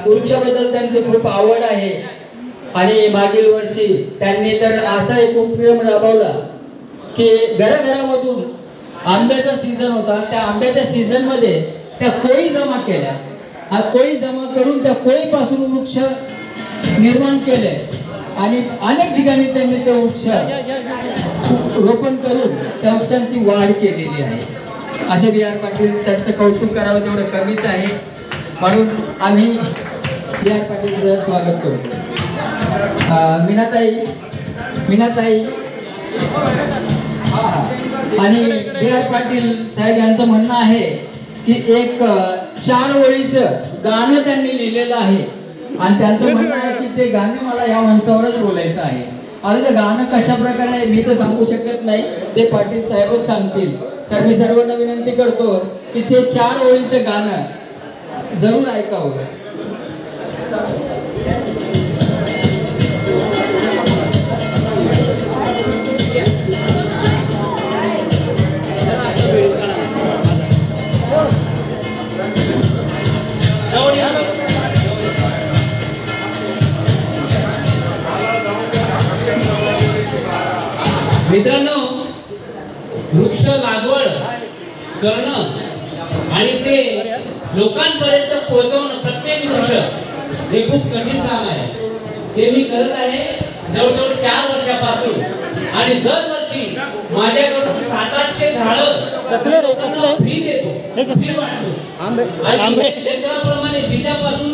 वृक्षाबद्दल त्यांची खूप आवड आहे आणि मागील वर्षी त्यांनी तर असा एक उपक्रम राबवला की घराघरामधून आंब्याचा सीझन होता, त्या आंब्याच्या सीझन मध्ये त्या कोळी जमा केल्या, कोळी जमा करून त्या कोळीपासून वृक्ष निर्माण केले आणि अनेक ठिकाणी त्यांनी ते वृक्ष रोपण करून त्या वृक्षांची वाढ केलेली आहे. असे बी.आर. पाटील त्यांचं कौतुक करावं तेवढं कमीच आहे, म्हणून आम्ही बी.आर. पाटीलचं स्वागत करतो. मीनाताई आणि बी.आर. पाटील साहेब यांचं म्हणणं आहे की एक 4 ओळीचं गाणं त्यांनी लिहिलेलं आहे आणि त्यांचं म्हणणं आहे की ते गाणं मला या मंचावरच बोलायचं आहे. आता ते गाणं कशा प्रकारे मी तर सांगू शकत नाही, ते पाटील साहेबच सांगतील. तर मी सर्वांना विनंती करतो की ते 4 ओळीचं गाणं जरूर ऐकावं. मित्रांनो, वृक्ष लागवड करणं आणि ते लोकांपर्यंत पोहोचवणं प्रत्येक वर्ष हे खूप कठीण काम आहे. ते मी करत आहे जवळजवळ 4 वर्षापासून आणि दरवर्षी माझ्याकडून 700-800 झाडं फ्री देतो, फ्री वाटतो आणि त्याप्रमाणे बीजापासून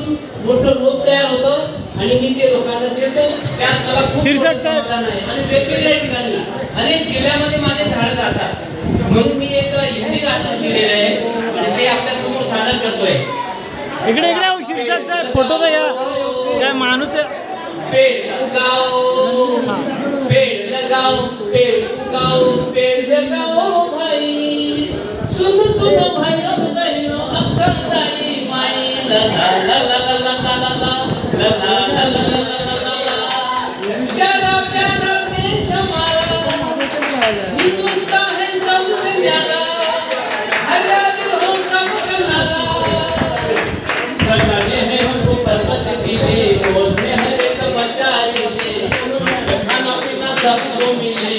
मोठं रोप तयार होतं आणि मी ते लोकांना देतो. त्यात मला खूप समाधान आहे आणि वेगवेगळ्या ठिकाणी अनेक जिल्ह्यामध्ये माझे झाडं जातात. म्हणून मी एक हिंदी गाणं लिहिलेलं आहे आणि ते आपल्या समोर सादर करतोय. इकडे शीर्षकचा फोटो घ्या, काय माणूस पेड़ लगाओ, पेड़ लगाओ, पेड़ उगाओ, पेड़ लगाओ भाई, सुनो सुनो भाई बहनों, अक्कल दाई माई, ला ला ला ला ला ला ला ला ला ला ला ला ला ला. प्यारा प्यारा देश हमारा, हिंदुस्तान है सबसे प्यारा, हरियाली हो सबका नारा, बनाने हैं हमको पर्वत पीले, बोलने हैं सबको मिले